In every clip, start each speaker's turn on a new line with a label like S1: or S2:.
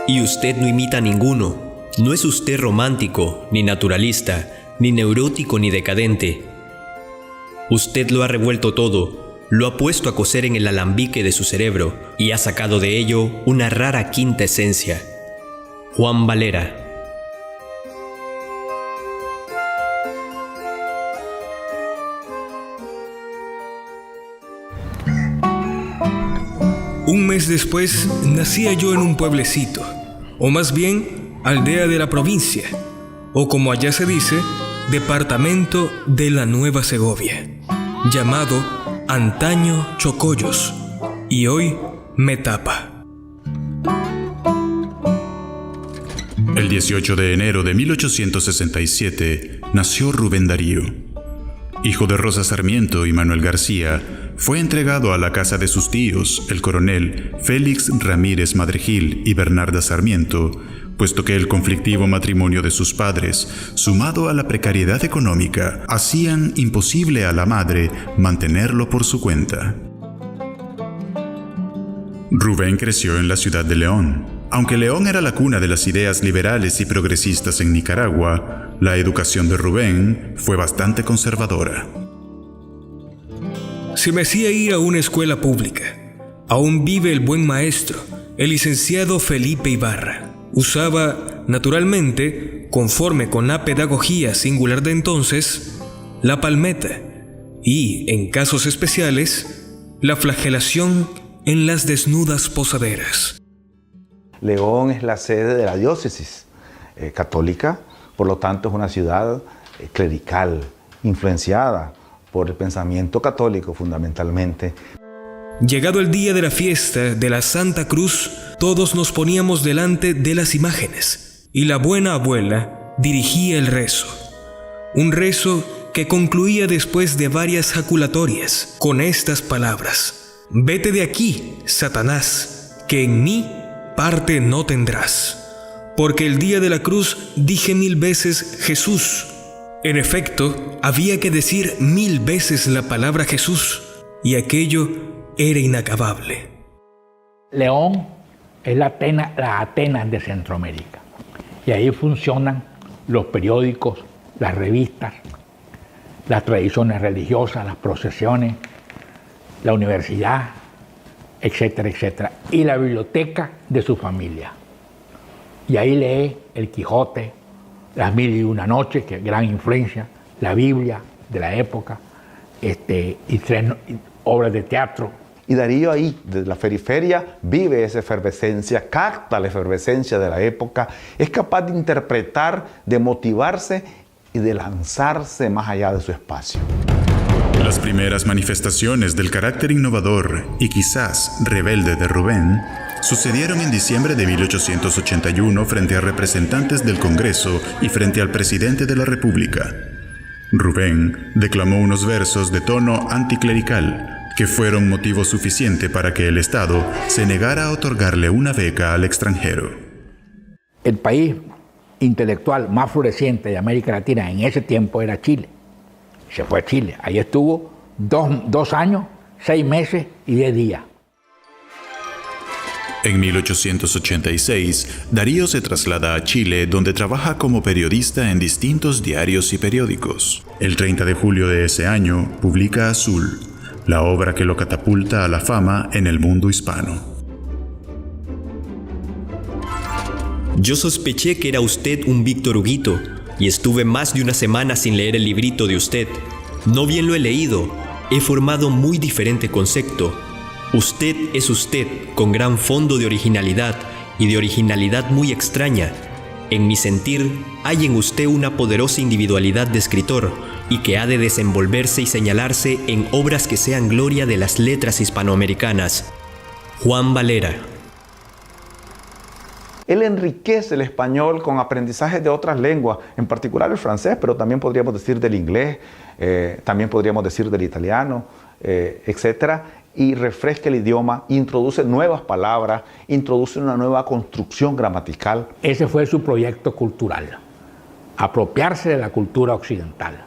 S1: Y usted no imita a ninguno. No es usted romántico, ni naturalista, ni neurótico, ni decadente. Usted lo ha revuelto todo, lo ha puesto a coser en el alambique de su cerebro y ha sacado de ello una rara quinta esencia. Juan Valera.
S2: Un mes después nacía yo en un pueblecito, o más bien aldea de la provincia, o como allá se dice, departamento de la Nueva Segovia, llamado antaño Chocollos, y hoy Metapa.
S3: El 18 de enero de 1867 nació Rubén Darío. Hijo de Rosa Sarmiento y Manuel García, fue entregado a la casa de sus tíos, el coronel Félix Ramírez Madregil y Bernarda Sarmiento, puesto que el conflictivo matrimonio de sus padres, sumado a la precariedad económica, hacían imposible a la madre mantenerlo por su cuenta. Rubén creció en la ciudad de León. Aunque León era la cuna de las ideas liberales y progresistas en Nicaragua, la educación de Rubén fue bastante conservadora.
S2: Se me hacía ir a una escuela pública. Aún vive el buen maestro, el licenciado Felipe Ibarra. Usaba, naturalmente, conforme con la pedagogía singular de entonces, la palmeta y, en casos especiales, la flagelación en las desnudas posaderas.
S4: León es la sede de la diócesis católica, por lo tanto es una ciudad clerical, influenciada por el pensamiento católico fundamentalmente.
S2: Llegado el día de la fiesta de la Santa Cruz, todos nos poníamos delante de las imágenes y la buena abuela dirigía el rezo. Un rezo que concluía después de varias jaculatorias con estas palabras: «Vete de aquí, Satanás, que en mí parte no tendrás, porque el día de la cruz dije 1000 veces Jesús». En efecto, había que decir 1000 veces la palabra Jesús, y aquello era inacabable.
S5: León es la Atenas de Centroamérica, y ahí funcionan los periódicos, las revistas, las tradiciones religiosas, las procesiones, la universidad, etcétera, etcétera, y la biblioteca de su familia. Y ahí lee el Quijote, Las Mil y Una Noches, que es gran influencia, la Biblia de la época, y 3 obras de teatro.
S4: Y Darío ahí, desde la periferia, vive esa efervescencia, capta la efervescencia de la época, es capaz de interpretar, de motivarse y de lanzarse más allá de su espacio.
S3: Las primeras manifestaciones del carácter innovador y quizás rebelde de Rubén sucedieron en diciembre de 1881 frente a representantes del Congreso y frente al presidente de la República. Rubén declamó unos versos de tono anticlerical que fueron motivo suficiente para que el Estado se negara a otorgarle una beca al extranjero.
S5: El país intelectual más floreciente de América Latina en ese tiempo era Chile. Se fue a Chile. Ahí estuvo 2 años, 6 meses y 10 días.
S3: En 1886, Darío se traslada a Chile, donde trabaja como periodista en distintos diarios y periódicos. El 30 de julio de ese año, publica Azul, la obra que lo catapulta a la fama en el mundo hispano.
S1: Yo sospeché que era usted un Víctor Huguito, y estuve más de una semana sin leer el librito de usted. No bien lo he leído, he formado muy diferente concepto. Usted es usted, con gran fondo de originalidad, y de originalidad muy extraña. En mi sentir, hay en usted una poderosa individualidad de escritor, y que ha de desenvolverse y señalarse en obras que sean gloria de las letras hispanoamericanas. Juan Valera.
S4: Él enriquece el español con aprendizajes de otras lenguas, en particular el francés, pero también podríamos decir del inglés, también podríamos decir del italiano, etc. Y refresca el idioma, introduce nuevas palabras, introduce una nueva construcción gramatical.
S5: Ese fue su proyecto cultural, apropiarse de la cultura occidental.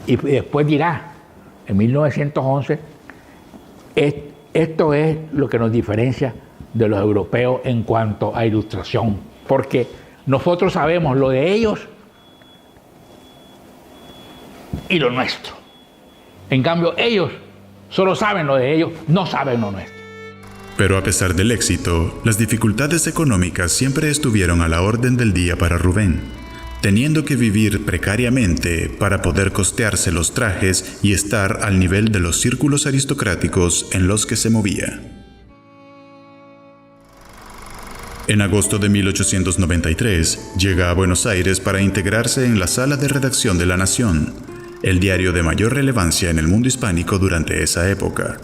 S5: Y después dirá, en 1911, Esto es lo que nos diferencia de los europeos en cuanto a ilustración, porque nosotros sabemos lo de ellos y lo nuestro. En cambio, ellos solo saben lo de ellos, no saben lo nuestro.
S3: Pero a pesar del éxito, las dificultades económicas siempre estuvieron a la orden del día para Rubén, teniendo que vivir precariamente para poder costearse los trajes y estar al nivel de los círculos aristocráticos en los que se movía. En agosto de 1893, llega a Buenos Aires para integrarse en la sala de redacción de La Nación, el diario de mayor relevancia en el mundo hispánico durante esa época.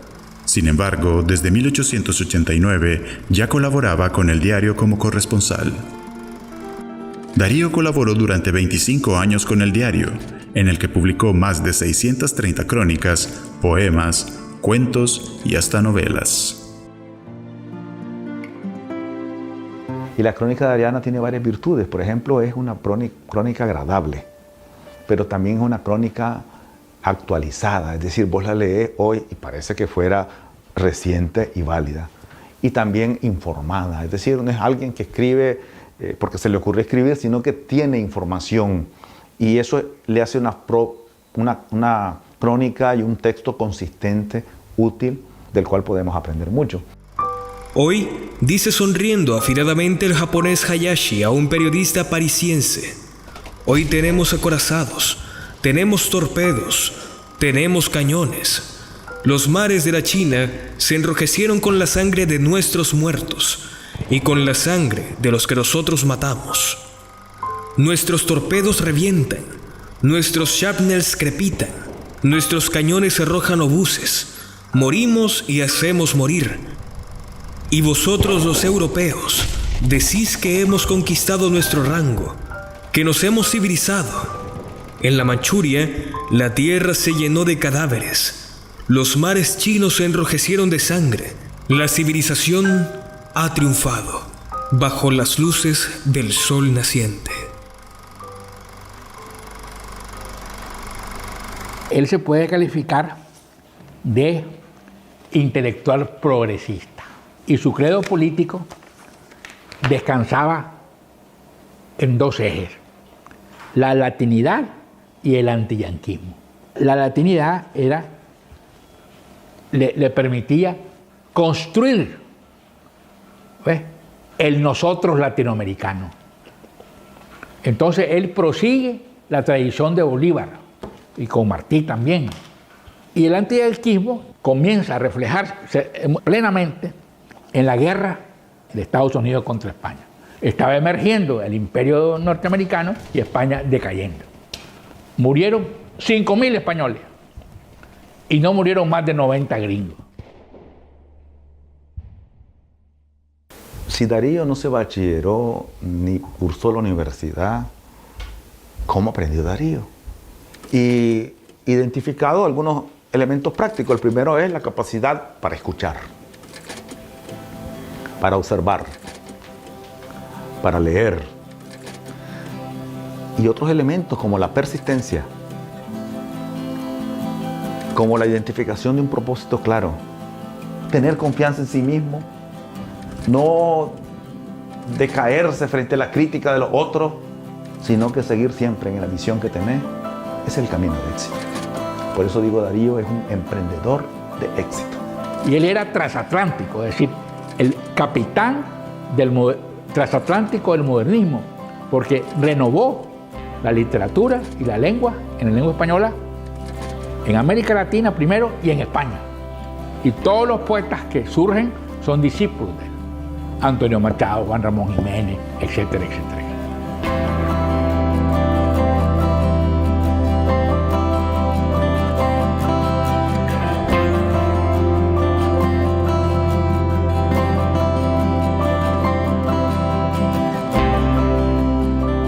S3: Sin embargo, desde 1889 ya colaboraba con el diario como corresponsal. Darío colaboró durante 25 años con el diario, en el que publicó más de 630 crónicas, poemas, cuentos y hasta novelas.
S4: Y la crónica de Ariana tiene varias virtudes. Por ejemplo, es una crónica agradable, pero también es una crónica actualizada. Es decir, vos la lees hoy y parece que fuera reciente y válida. Y también informada. Es decir, no es alguien que escribe porque se le ocurre escribir, sino que tiene información. Y eso le hace una crónica y un texto consistente, útil, del cual podemos aprender mucho.
S2: Hoy, dice sonriendo afiladamente el japonés Hayashi a un periodista parisiense, hoy tenemos acorazados, tenemos torpedos, tenemos cañones. Los mares de la China se enrojecieron con la sangre de nuestros muertos y con la sangre de los que nosotros matamos. Nuestros torpedos revientan, nuestros shrapnels crepitan, nuestros cañones arrojan obuses, morimos y hacemos morir. Y vosotros los europeos decís que hemos conquistado nuestro rango, que nos hemos civilizado. En la Manchuria, la tierra se llenó de cadáveres, los mares chinos se enrojecieron de sangre, la civilización ha triunfado bajo las luces del sol naciente.
S5: Él se puede calificar de intelectual progresista. Y su credo político descansaba en dos ejes: la latinidad y el antiyanquismo. La latinidad le permitía construir el nosotros latinoamericano. Entonces él prosigue la tradición de Bolívar y con Martí también. Y el antiyanquismo comienza a reflejarse plenamente en la guerra de Estados Unidos contra España. Estaba emergiendo el imperio norteamericano y España decayendo. Murieron 5.000 españoles y no murieron más de 90 gringos.
S4: Si Darío no se bachilleró ni cursó la universidad, ¿cómo aprendió Darío? Y identificado algunos elementos prácticos. El primero es la capacidad para escuchar, para observar, para leer. Y otros elementos como la persistencia, como la identificación de un propósito claro, tener confianza en sí mismo, no decaerse frente a la crítica de los otros, sino que seguir siempre en la visión que tenés, es el camino de éxito. Por eso digo, Darío es un emprendedor de éxito.
S5: Y él era transatlántico, es decir, el capitán del transatlántico del modernismo, porque renovó la literatura y la lengua en la lengua española en América Latina primero y en España. Y todos los poetas que surgen son discípulos de él: Antonio Machado, Juan Ramón Jiménez, etcétera, etcétera.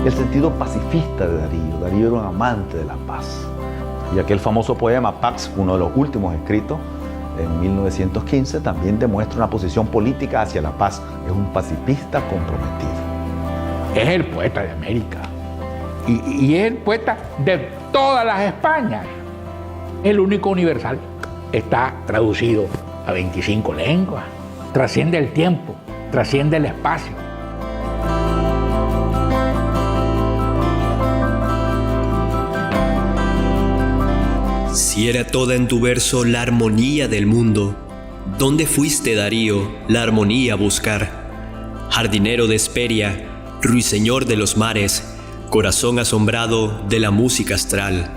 S4: El sentido pacifista de Darío. Darío era un amante de la paz. Y aquel famoso poema Pax, uno de los últimos escritos en 1915, también demuestra una posición política hacia la paz. Es un pacifista comprometido.
S5: Es el poeta de América. Y es el poeta de todas las Españas. El único universal. Está traducido a 25 lenguas. Trasciende el tiempo, trasciende el espacio.
S1: Si era toda en tu verso la armonía del mundo, ¿dónde fuiste, Darío, la armonía a buscar? Jardinero de Hesperia, ruiseñor de los mares, corazón asombrado de la música astral,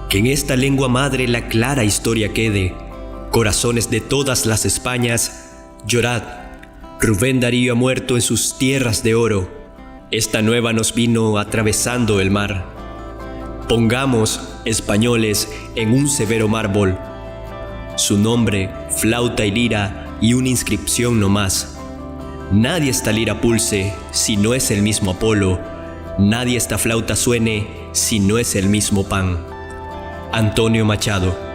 S1: que en esta lengua madre la clara historia quede. Corazones de todas las Españas, llorad, Rubén Darío ha muerto en sus tierras de oro. Esta nueva nos vino atravesando el mar. Pongamos, españoles, en un severo mármol su nombre, flauta y lira y una inscripción no más. Nadie esta lira pulse si no es el mismo Apolo. Nadie esta flauta suene si no es el mismo Pan. Antonio Machado.